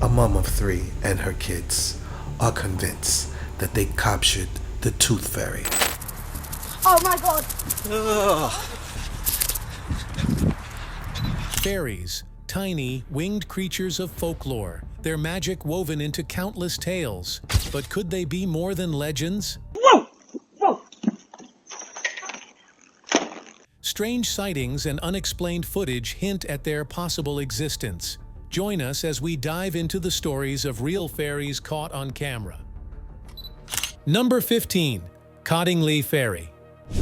A mom of three and her kids are convinced that they captured the Tooth Fairy. Oh my god! Fairies, tiny, winged creatures of folklore, their magic woven into countless tales. But could they be more than legends? Whoa! Whoa! Strange sightings and unexplained footage hint at their possible existence. Join us as we dive into the stories of real fairies caught on camera. Number 15. Cottingley Fairy.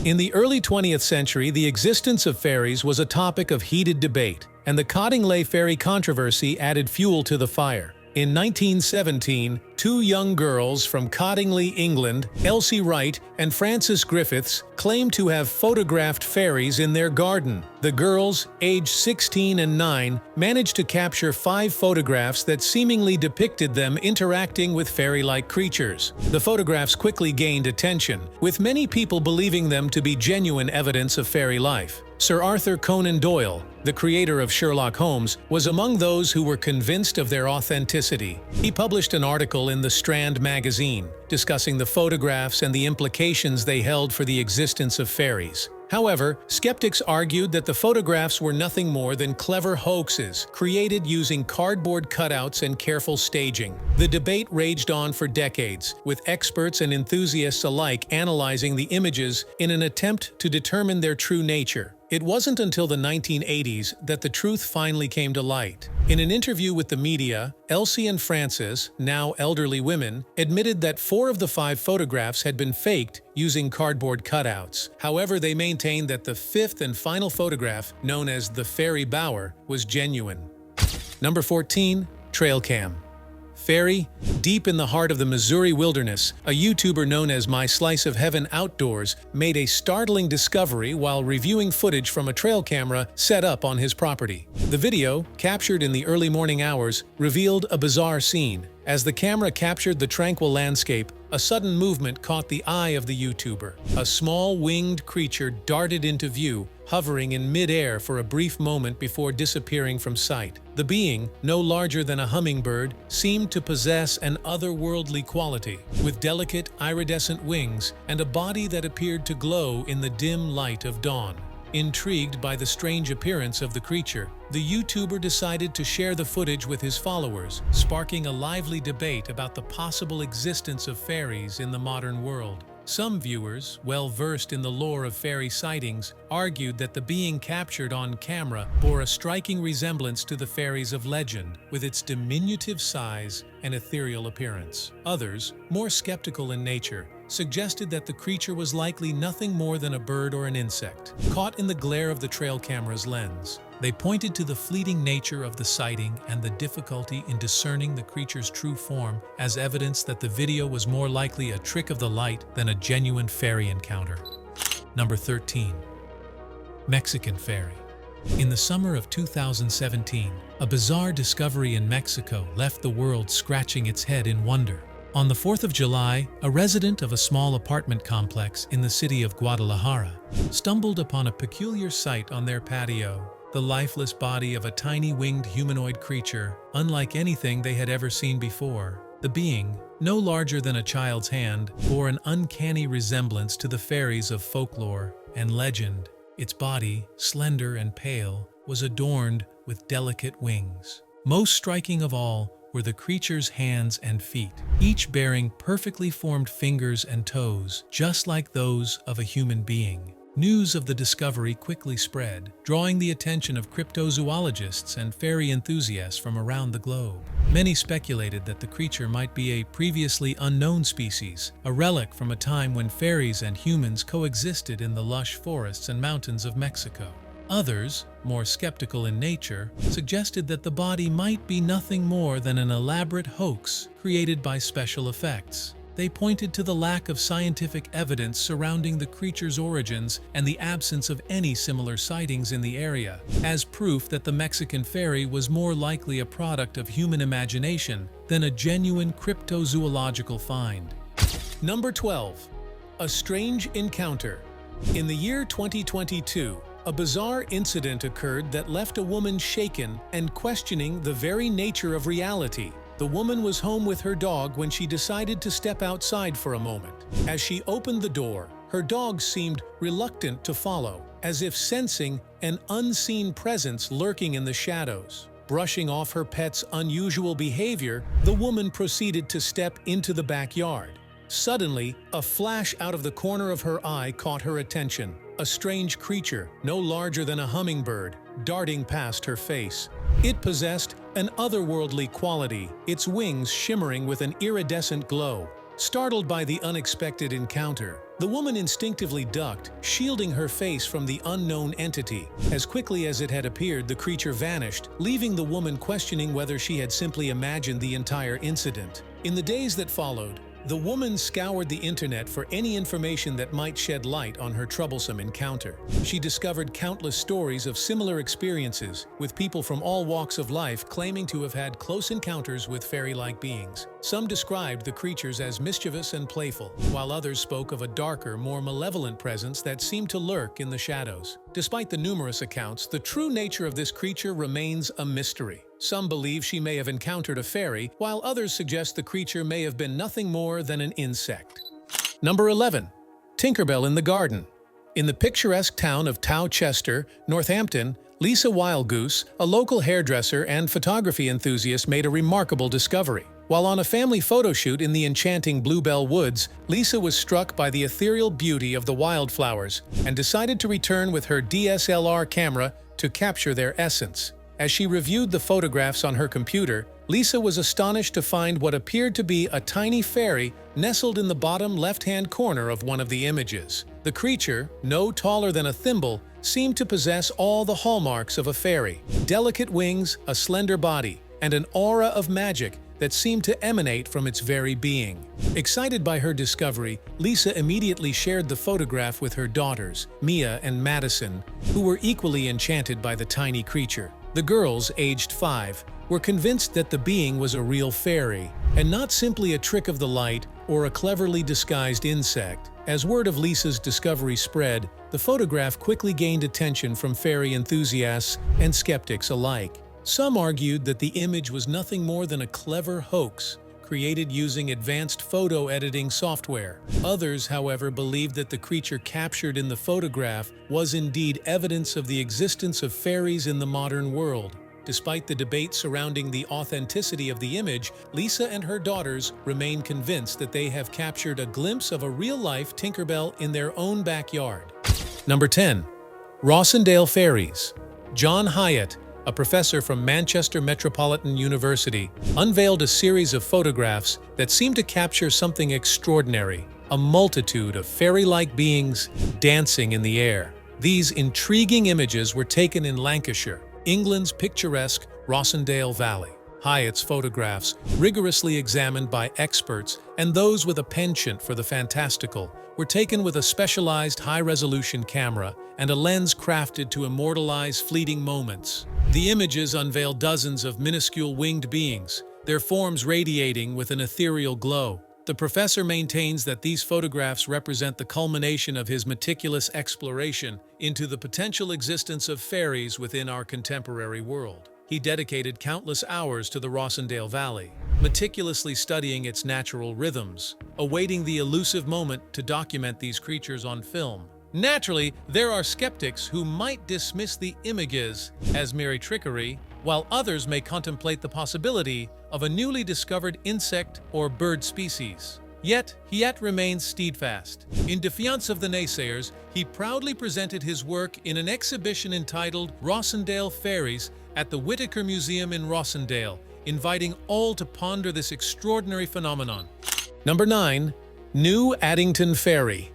In the early 20th century, the existence of fairies was a topic of heated debate, and the Cottingley Fairy controversy added fuel to the fire. In 1917, two young girls from Cottingley, England, Elsie Wright and Frances Griffiths, claimed to have photographed fairies in their garden. The girls, aged 16 and 9, managed to capture 5 photographs that seemingly depicted them interacting with fairy-like creatures. The photographs quickly gained attention, with many people believing them to be genuine evidence of fairy life. Sir Arthur Conan Doyle, the creator of Sherlock Holmes, was among those who were convinced of their authenticity. He published an article in the Strand magazine, discussing the photographs and the implications they held for the existence of fairies. However, skeptics argued that the photographs were nothing more than clever hoaxes, created using cardboard cutouts and careful staging. The debate raged on for decades, with experts and enthusiasts alike analyzing the images in an attempt to determine their true nature. It wasn't until the 1980s that the truth finally came to light. In an interview with the media, Elsie and Frances, now elderly women, admitted that 4 of the 5 photographs had been faked using cardboard cutouts. However, they maintained that the 5th and final photograph, known as the Fairy Bower, was genuine. Number 14. Trail Cam Faerie. Deep in the heart of the Missouri wilderness, a YouTuber known as My Slice of Heaven Outdoors made a startling discovery while reviewing footage from a trail camera set up on his property. The video, captured in the early morning hours, revealed a bizarre scene. As the camera captured the tranquil landscape, a sudden movement caught the eye of the YouTuber. A small winged creature darted into view, hovering in mid-air for a brief moment before disappearing from sight. The being, no larger than a hummingbird, seemed to possess an otherworldly quality, with delicate iridescent wings and a body that appeared to glow in the dim light of dawn. Intrigued by the strange appearance of the creature, the YouTuber decided to share the footage with his followers, sparking a lively debate about the possible existence of fairies in the modern world. Some viewers, well-versed in the lore of fairy sightings, argued that the being captured on camera bore a striking resemblance to the fairies of legend, with its diminutive size and ethereal appearance. Others, more skeptical in nature, suggested that the creature was likely nothing more than a bird or an insect, caught in the glare of the trail camera's lens. They pointed to the fleeting nature of the sighting and the difficulty in discerning the creature's true form as evidence that the video was more likely a trick of the light than a genuine fairy encounter. Number 13. Mexican Fairy. In the summer of 2017, a bizarre discovery in Mexico left the world scratching its head in wonder. On the 4th of July, a resident of a small apartment complex in the city of Guadalajara stumbled upon a peculiar sight on their patio: the lifeless body of a tiny winged humanoid creature, unlike anything they had ever seen before. The being, no larger than a child's hand, bore an uncanny resemblance to the fairies of folklore and legend. Its body, slender and pale, was adorned with delicate wings. Most striking of all were the creature's hands and feet, each bearing perfectly formed fingers and toes, just like those of a human being. News of the discovery quickly spread, drawing the attention of cryptozoologists and fairy enthusiasts from around the globe. Many speculated that the creature might be a previously unknown species, a relic from a time when fairies and humans coexisted in the lush forests and mountains of Mexico. Others, more skeptical in nature, suggested that the body might be nothing more than an elaborate hoax created by special effects. They pointed to the lack of scientific evidence surrounding the creature's origins and the absence of any similar sightings in the area, as proof that the Mexican fairy was more likely a product of human imagination than a genuine cryptozoological find. Number 12. A strange encounter. In the year 2022, a bizarre incident occurred that left a woman shaken and questioning the very nature of reality. The woman was home with her dog when she decided to step outside for a moment. As she opened the door, her dog seemed reluctant to follow, as if sensing an unseen presence lurking in the shadows. Brushing off her pet's unusual behavior, the woman proceeded to step into the backyard. Suddenly, a flash out of the corner of her eye caught her attention. A strange creature, no larger than a hummingbird, darting past her face. It possessed an otherworldly quality, its wings shimmering with an iridescent glow. Startled by the unexpected encounter, the woman instinctively ducked, shielding her face from the unknown entity. As quickly as it had appeared, the creature vanished, leaving the woman questioning whether she had simply imagined the entire incident. In the days that followed, the woman scoured the internet for any information that might shed light on her troublesome encounter. She discovered countless stories of similar experiences, with people from all walks of life claiming to have had close encounters with fairy-like beings. Some described the creatures as mischievous and playful, while others spoke of a darker, more malevolent presence that seemed to lurk in the shadows. Despite the numerous accounts, the true nature of this creature remains a mystery. Some believe she may have encountered a fairy, while others suggest the creature may have been nothing more than an insect. Number 11. Tinkerbell in the Garden. In the picturesque town of Towcester, Northampton, Lisa Wildgoose, a local hairdresser and photography enthusiast, made a remarkable discovery. While on a family photo shoot in the enchanting Bluebell Woods, Lisa was struck by the ethereal beauty of the wildflowers and decided to return with her DSLR camera to capture their essence. As she reviewed the photographs on her computer, Lisa was astonished to find what appeared to be a tiny fairy nestled in the bottom left-hand corner of one of the images. The creature, no taller than a thimble, seemed to possess all the hallmarks of a fairy: delicate wings, a slender body, and an aura of magic that seemed to emanate from its very being. Excited by her discovery, Lisa immediately shared the photograph with her daughters, Mia and Madison, who were equally enchanted by the tiny creature. The girls, aged 5, were convinced that the being was a real fairy, and not simply a trick of the light or a cleverly disguised insect. As word of Lisa's discovery spread, the photograph quickly gained attention from fairy enthusiasts and skeptics alike. Some argued that the image was nothing more than a clever hoax, created using advanced photo editing software. Others, however, believed that the creature captured in the photograph was indeed evidence of the existence of fairies in the modern world. Despite the debate surrounding the authenticity of the image, Lisa and her daughters remain convinced that they have captured a glimpse of a real-life Tinkerbell in their own backyard. Number 10. Rossendale Fairies. John Hyatt, a professor from Manchester Metropolitan University, unveiled a series of photographs that seemed to capture something extraordinary: a multitude of fairy-like beings dancing in the air. These intriguing images were taken in Lancashire, England's picturesque Rossendale Valley. Hyatt's photographs, rigorously examined by experts and those with a penchant for the fantastical, were taken with a specialized high-resolution camera and a lens crafted to immortalize fleeting moments. The images unveil dozens of minuscule winged beings, their forms radiating with an ethereal glow. The professor maintains that these photographs represent the culmination of his meticulous exploration into the potential existence of fairies within our contemporary world. He dedicated countless hours to the Rossendale Valley, meticulously studying its natural rhythms, awaiting the elusive moment to document these creatures on film. Naturally, there are skeptics who might dismiss the images as mere trickery, while others may contemplate the possibility of a newly discovered insect or bird species. Yet, Hyatt remains steadfast. In defiance of the naysayers, he proudly presented his work in an exhibition entitled Rossendale Fairies at the Whitaker Museum in Rossendale, inviting all to ponder this extraordinary phenomenon. Number 9. New Addington Ferry.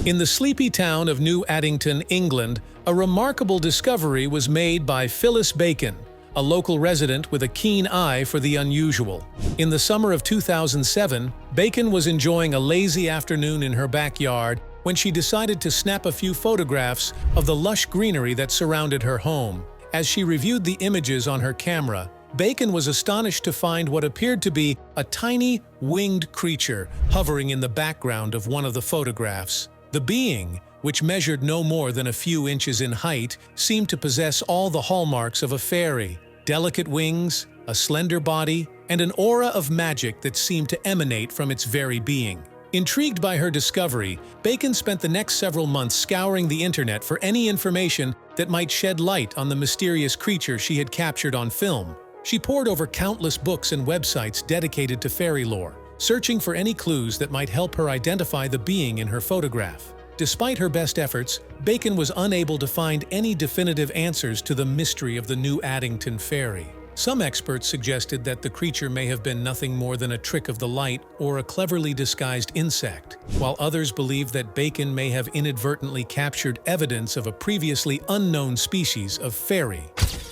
In the sleepy town of New Addington, England, a remarkable discovery was made by Phyllis Bacon, a local resident with a keen eye for the unusual. In the summer of 2007, Bacon was enjoying a lazy afternoon in her backyard when she decided to snap a few photographs of the lush greenery that surrounded her home. As she reviewed the images on her camera, Bacon was astonished to find what appeared to be a tiny, winged creature hovering in the background of one of the photographs. The being, which measured no more than a few inches in height, seemed to possess all the hallmarks of a fairy: delicate wings, a slender body, and an aura of magic that seemed to emanate from its very being. Intrigued by her discovery, Bacon spent the next several months scouring the internet for any information that might shed light on the mysterious creature she had captured on film. She pored over countless books and websites dedicated to fairy lore, searching for any clues that might help her identify the being in her photograph. Despite her best efforts, Bacon was unable to find any definitive answers to the mystery of the new Addington Ferry. Some experts suggested that the creature may have been nothing more than a trick of the light or a cleverly disguised insect, while others believed that Bacon may have inadvertently captured evidence of a previously unknown species of fairy.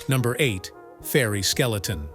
Number 8. Fairy skeleton.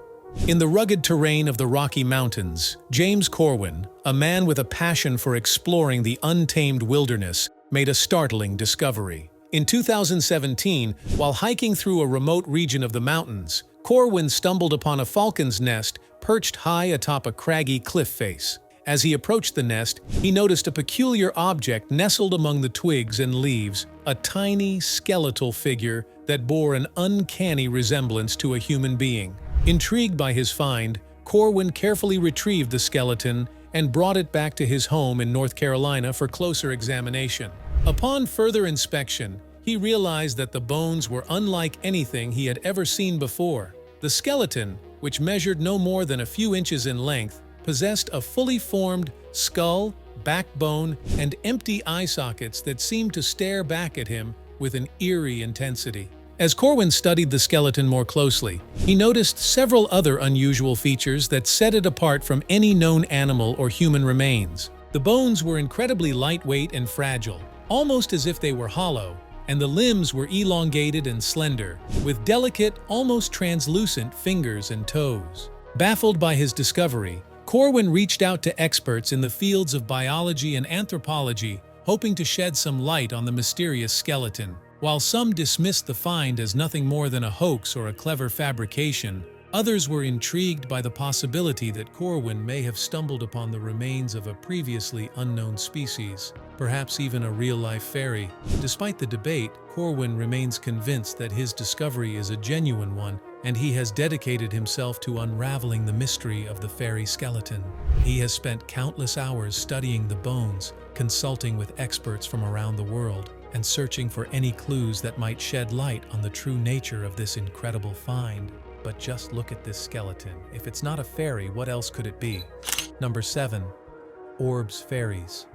In the rugged terrain of the Rocky Mountains, James Corwin, a man with a passion for exploring the untamed wilderness, made a startling discovery. In 2017, while hiking through a remote region of the mountains, Corwin stumbled upon a falcon's nest perched high atop a craggy cliff face. As he approached the nest, he noticed a peculiar object nestled among the twigs and leaves, a tiny, skeletal figure that bore an uncanny resemblance to a human being. Intrigued by his find, Corwin carefully retrieved the skeleton and brought it back to his home in North Carolina for closer examination. Upon further inspection, he realized that the bones were unlike anything he had ever seen before. The skeleton, which measured no more than a few inches in length, possessed a fully formed skull, backbone, and empty eye sockets that seemed to stare back at him with an eerie intensity. As Corwin studied the skeleton more closely, he noticed several other unusual features that set it apart from any known animal or human remains. The bones were incredibly lightweight and fragile, almost as if they were hollow, and the limbs were elongated and slender, with delicate, almost translucent fingers and toes. Baffled by his discovery, Corwin reached out to experts in the fields of biology and anthropology, hoping to shed some light on the mysterious skeleton. While some dismissed the find as nothing more than a hoax or a clever fabrication, others were intrigued by the possibility that Corwin may have stumbled upon the remains of a previously unknown species, perhaps even a real-life fairy. Despite the debate, Corwin remains convinced that his discovery is a genuine one, and he has dedicated himself to unraveling the mystery of the fairy skeleton. He has spent countless hours studying the bones, consulting with experts from around the world, and searching for any clues that might shed light on the true nature of this incredible find. But just look at this skeleton. If it's not a fairy, what else could it be? Number 7. Orbs Fairies.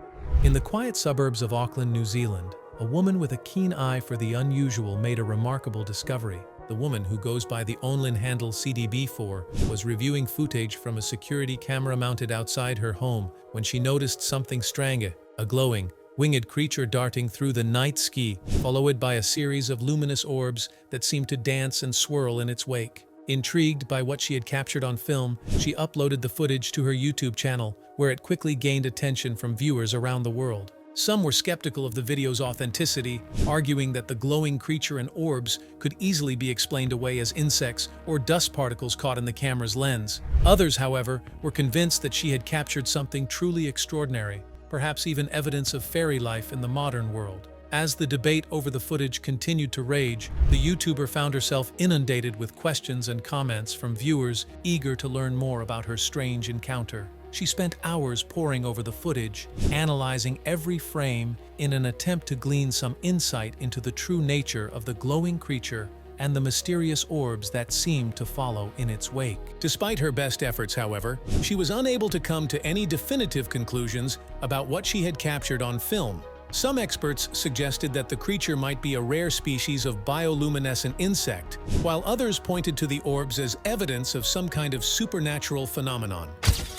In the quiet suburbs of Auckland, New Zealand, a woman with a keen eye for the unusual made a remarkable discovery. The woman, who goes by the online handle CDB4, was reviewing footage from a security camera mounted outside her home when she noticed something strange, a glowing, winged creature darting through the night sky, followed by a series of luminous orbs that seemed to dance and swirl in its wake. Intrigued by what she had captured on film, she uploaded the footage to her YouTube channel, where it quickly gained attention from viewers around the world. Some were skeptical of the video's authenticity, arguing that the glowing creature and orbs could easily be explained away as insects or dust particles caught in the camera's lens. Others, however, were convinced that she had captured something truly extraordinary, perhaps even evidence of fairy life in the modern world. As the debate over the footage continued to rage, the YouTuber found herself inundated with questions and comments from viewers eager to learn more about her strange encounter. She spent hours poring over the footage, analyzing every frame in an attempt to glean some insight into the true nature of the glowing creature and the mysterious orbs that seemed to follow in its wake. Despite her best efforts, however, she was unable to come to any definitive conclusions about what she had captured on film. Some experts suggested that the creature might be a rare species of bioluminescent insect, while others pointed to the orbs as evidence of some kind of supernatural phenomenon.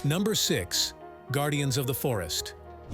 Number 6. Guardians of the Forest.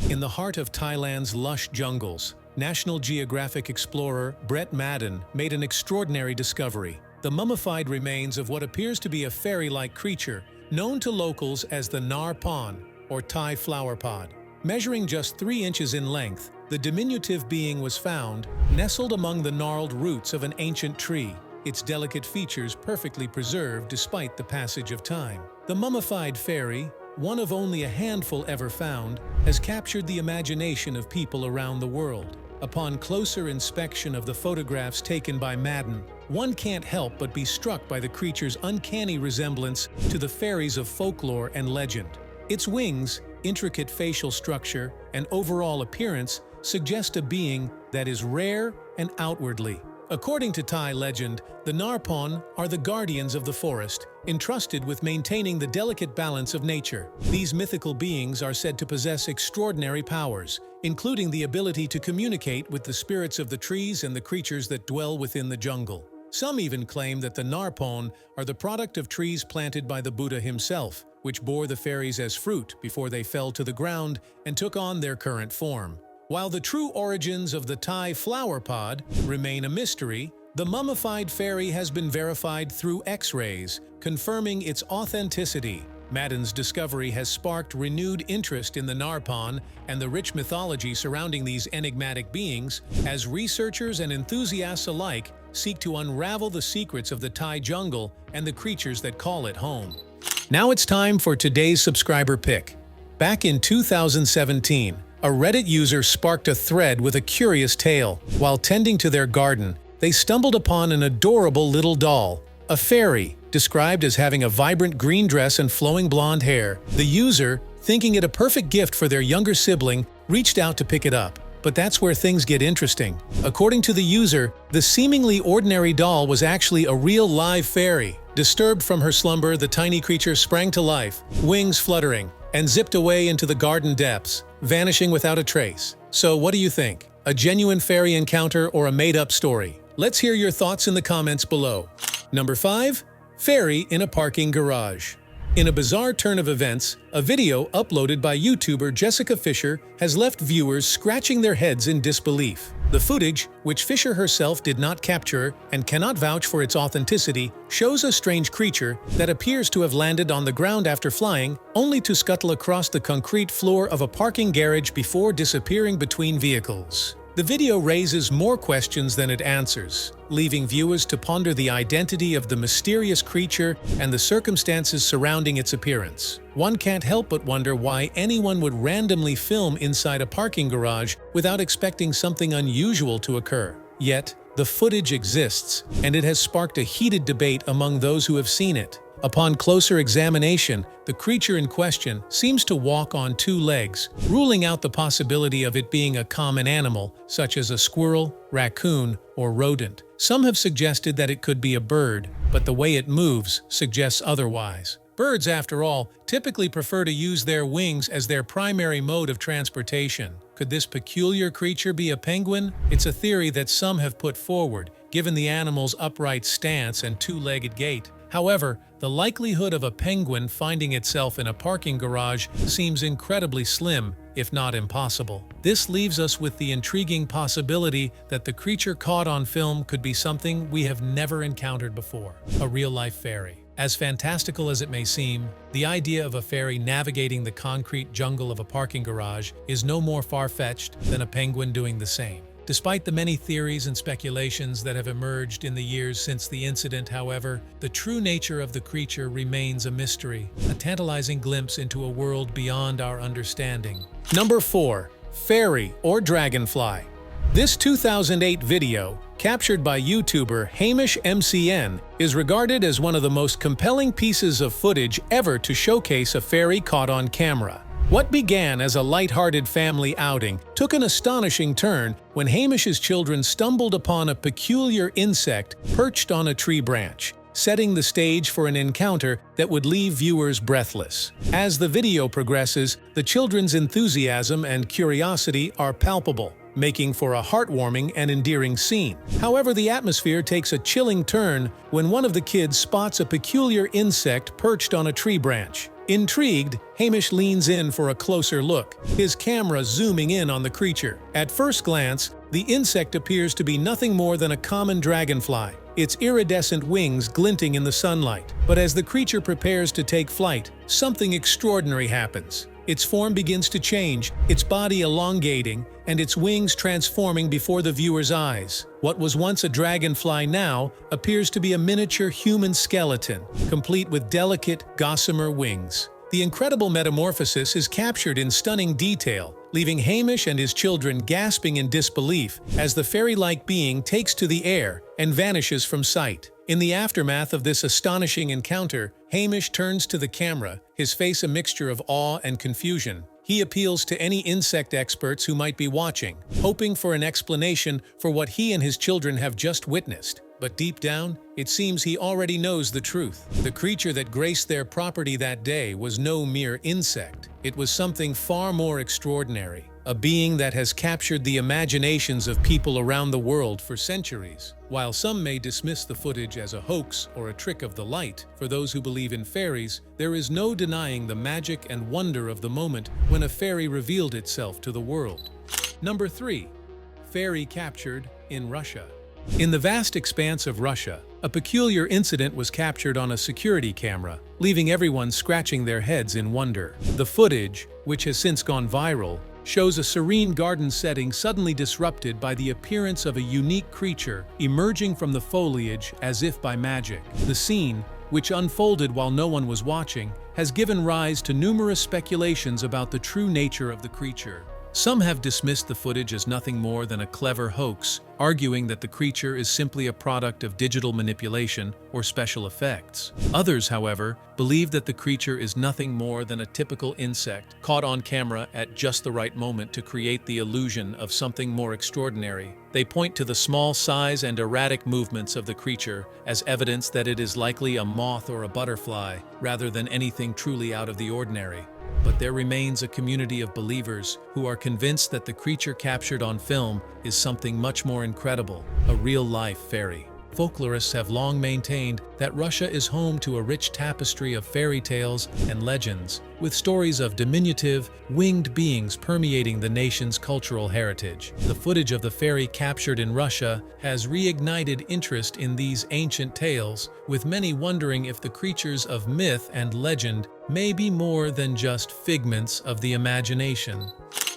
In the heart of Thailand's lush jungles, National Geographic explorer Brett Madden made an extraordinary discovery: the mummified remains of what appears to be a fairy-like creature, known to locals as the Nar Pon, or Thai flower pod. Measuring just 3 inches in length, the diminutive being was found nestled among the gnarled roots of an ancient tree, its delicate features perfectly preserved despite the passage of time. The mummified fairy, one of only a handful ever found, has captured the imagination of people around the world. Upon closer inspection of the photographs taken by Madden, one can't help but be struck by the creature's uncanny resemblance to the fairies of folklore and legend. Its wings, intricate facial structure, and overall appearance suggest a being that is rare and outwardly. According to Thai legend, the Narpon are the guardians of the forest, entrusted with maintaining the delicate balance of nature. These mythical beings are said to possess extraordinary powers, including the ability to communicate with the spirits of the trees and the creatures that dwell within the jungle. Some even claim that the Narpon are the product of trees planted by the Buddha himself, which bore the fairies as fruit before they fell to the ground and took on their current form. While the true origins of the Thai flower pod remain a mystery, the mummified fairy has been verified through X-rays, confirming its authenticity. Madden's discovery has sparked renewed interest in the Narpon and the rich mythology surrounding these enigmatic beings, as researchers and enthusiasts alike seek to unravel the secrets of the Thai jungle and the creatures that call it home. Now it's time for today's subscriber pick. Back in 2017, a Reddit user sparked a thread with a curious tale. While tending to their garden, they stumbled upon an adorable little doll, a fairy, described as having a vibrant green dress and flowing blonde hair. The user, thinking it a perfect gift for their younger sibling, reached out to pick it up. But that's where things get interesting. According to the user, the seemingly ordinary doll was actually a real live fairy. Disturbed from her slumber, the tiny creature sprang to life, wings fluttering, and zipped away into the garden depths, vanishing without a trace. So what do you think? A genuine fairy encounter or a made-up story? Let's hear your thoughts in the comments below. Number 5. Fairy in a parking garage. In a bizarre turn of events, a video uploaded by YouTuber Jessica Fisher has left viewers scratching their heads in disbelief. The footage, which Fisher herself did not capture and cannot vouch for its authenticity, shows a strange creature that appears to have landed on the ground after flying, only to scuttle across the concrete floor of a parking garage before disappearing between vehicles. The video raises more questions than it answers, leaving viewers to ponder the identity of the mysterious creature and the circumstances surrounding its appearance. One can't help but wonder why anyone would randomly film inside a parking garage without expecting something unusual to occur. Yet, the footage exists, and it has sparked a heated debate among those who have seen it. Upon closer examination, the creature in question seems to walk on two legs, ruling out the possibility of it being a common animal, such as a squirrel, raccoon, or rodent. Some have suggested that it could be a bird, but the way it moves suggests otherwise. Birds, after all, typically prefer to use their wings as their primary mode of transportation. Could this peculiar creature be a penguin? It's a theory that some have put forward, given the animal's upright stance and two-legged gait. However, the likelihood of a penguin finding itself in a parking garage seems incredibly slim, if not impossible. This leaves us with the intriguing possibility that the creature caught on film could be something we have never encountered before, a real-life fairy. As fantastical as it may seem, the idea of a fairy navigating the concrete jungle of a parking garage is no more far-fetched than a penguin doing the same. Despite the many theories and speculations that have emerged in the years since the incident, however, the true nature of the creature remains a mystery, a tantalizing glimpse into a world beyond our understanding. Number 4. Fairy or Dragonfly. This 2008 video, captured by YouTuber Hamish MCN, is regarded as one of the most compelling pieces of footage ever to showcase a fairy caught on camera. What began as a light-hearted family outing took an astonishing turn when Hamish's children stumbled upon a peculiar insect perched on a tree branch, setting the stage for an encounter that would leave viewers breathless. As the video progresses, the children's enthusiasm and curiosity are palpable, making for a heartwarming and endearing scene. However, the atmosphere takes a chilling turn when one of the kids spots a peculiar insect perched on a tree branch. Intrigued, Hamish leans in for a closer look, his camera zooming in on the creature. At first glance, the insect appears to be nothing more than a common dragonfly, its iridescent wings glinting in the sunlight. But as the creature prepares to take flight, something extraordinary happens. Its form begins to change, its body elongating, and its wings transforming before the viewer's eyes. What was once a dragonfly now appears to be a miniature human skeleton, complete with delicate, gossamer wings. The incredible metamorphosis is captured in stunning detail, leaving Hamish and his children gasping in disbelief as the fairy-like being takes to the air and vanishes from sight. In the aftermath of this astonishing encounter, Hamish turns to the camera, his face a mixture of awe and confusion. He appeals to any insect experts who might be watching, hoping for an explanation for what he and his children have just witnessed. But deep down, it seems he already knows the truth. The creature that graced their property that day was no mere insect. It was something far more extraordinary, a being that has captured the imaginations of people around the world for centuries. While some may dismiss the footage as a hoax or a trick of the light, for those who believe in fairies, there is no denying the magic and wonder of the moment when a fairy revealed itself to the world. Number 3. Fairy captured in Russia. In the vast expanse of Russia, a peculiar incident was captured on a security camera, leaving everyone scratching their heads in wonder. The footage, which has since gone viral, shows a serene garden setting suddenly disrupted by the appearance of a unique creature emerging from the foliage as if by magic. The scene, which unfolded while no one was watching, has given rise to numerous speculations about the true nature of the creature. Some have dismissed the footage as nothing more than a clever hoax, arguing that the creature is simply a product of digital manipulation or special effects. Others, however, believe that the creature is nothing more than a typical insect caught on camera at just the right moment to create the illusion of something more extraordinary. They point to the small size and erratic movements of the creature as evidence that it is likely a moth or a butterfly, rather than anything truly out of the ordinary. But there remains a community of believers who are convinced that the creature captured on film is something much more incredible, a real-life fairy. Folklorists have long maintained that Russia is home to a rich tapestry of fairy tales and legends, with stories of diminutive, winged beings permeating the nation's cultural heritage. The footage of the fairy captured in Russia has reignited interest in these ancient tales, with many wondering if the creatures of myth and legend may be more than just figments of the imagination.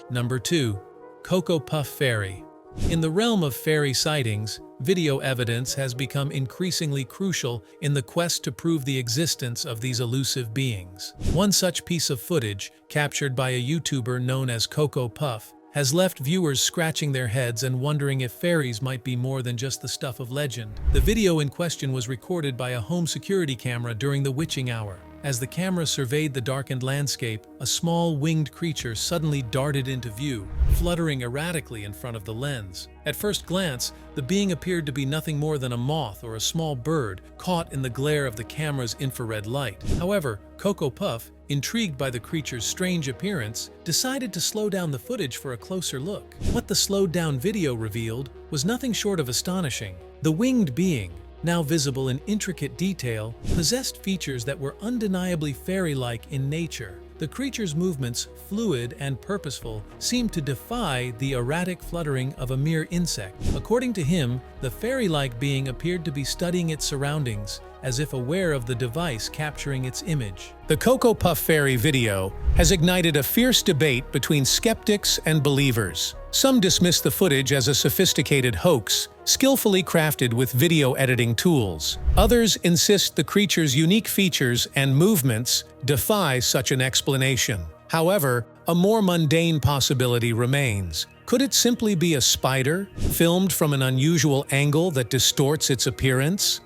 Number 2. Cocoa Puff Fairy. In the realm of fairy sightings, video evidence has become increasingly crucial in the quest to prove the existence of these elusive beings. One such piece of footage, captured by a YouTuber known as Cocoa Puff, has left viewers scratching their heads and wondering if fairies might be more than just the stuff of legend. The video in question was recorded by a home security camera during the witching hour. As the camera surveyed the darkened landscape, a small winged creature suddenly darted into view, fluttering erratically in front of the lens. At first glance, the being appeared to be nothing more than a moth or a small bird caught in the glare of the camera's infrared light. However, Cocoa Puff, intrigued by the creature's strange appearance, decided to slow down the footage for a closer look. What the slowed-down video revealed was nothing short of astonishing. The winged being, now visible in intricate detail, possessed features that were undeniably fairy-like in nature. The creature's movements, fluid and purposeful, seemed to defy the erratic fluttering of a mere insect. According to him, the fairy-like being appeared to be studying its surroundings, as if aware of the device capturing its image. The Cocoa Puff Fairy video has ignited a fierce debate between skeptics and believers. Some dismiss the footage as a sophisticated hoax, skillfully crafted with video editing tools. Others insist the creature's unique features and movements defy such an explanation. However, a more mundane possibility remains. Could it simply be a spider, filmed from an unusual angle that distorts its appearance?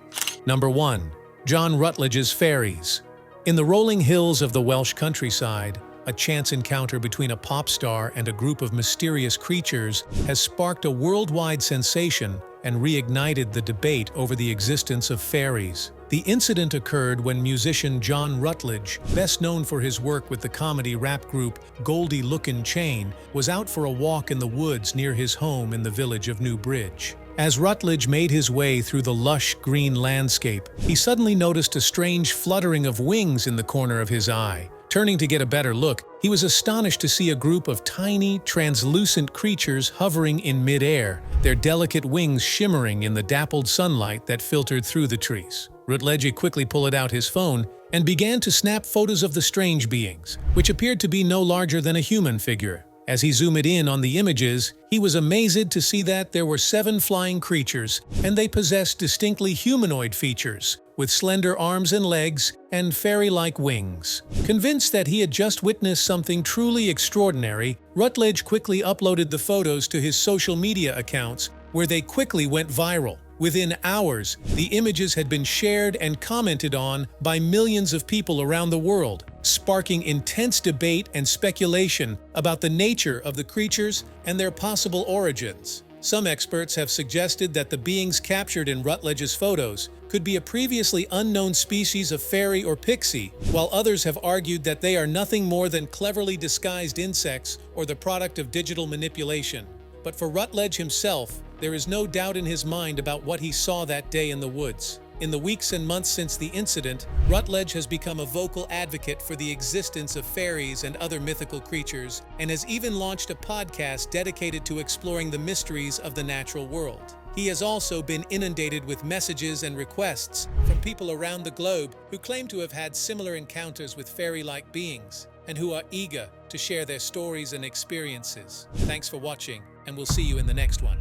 Number 1. John Rutledge's Fairies. In the rolling hills of the Welsh countryside, a chance encounter between a pop star and a group of mysterious creatures has sparked a worldwide sensation and reignited the debate over the existence of fairies. The incident occurred when musician John Rutledge, best known for his work with the comedy rap group Goldie Lookin' Chain, was out for a walk in the woods near his home in the village of New Bridge. As Rutledge made his way through the lush green landscape, he suddenly noticed a strange fluttering of wings in the corner of his eye. Turning to get a better look, he was astonished to see a group of tiny, translucent creatures hovering in mid-air, their delicate wings shimmering in the dappled sunlight that filtered through the trees. Rutledge quickly pulled out his phone and began to snap photos of the strange beings, which appeared to be no larger than a human figure. As he zoomed in on the images, he was amazed to see that there were 7 flying creatures, and they possessed distinctly humanoid features, with slender arms and legs and fairy-like wings. Convinced that he had just witnessed something truly extraordinary, Rutledge quickly uploaded the photos to his social media accounts, where they quickly went viral. Within hours, the images had been shared and commented on by millions of people around the world, sparking intense debate and speculation about the nature of the creatures and their possible origins. Some experts have suggested that the beings captured in Rutledge's photos could be a previously unknown species of fairy or pixie, while others have argued that they are nothing more than cleverly disguised insects or the product of digital manipulation. But for Rutledge himself, there is no doubt in his mind about what he saw that day in the woods. In the weeks and months since the incident, Rutledge has become a vocal advocate for the existence of fairies and other mythical creatures, and has even launched a podcast dedicated to exploring the mysteries of the natural world. He has also been inundated with messages and requests from people around the globe who claim to have had similar encounters with fairy-like beings, and who are eager to share their stories and experiences. Thanks for watching, and we'll see you in the next one.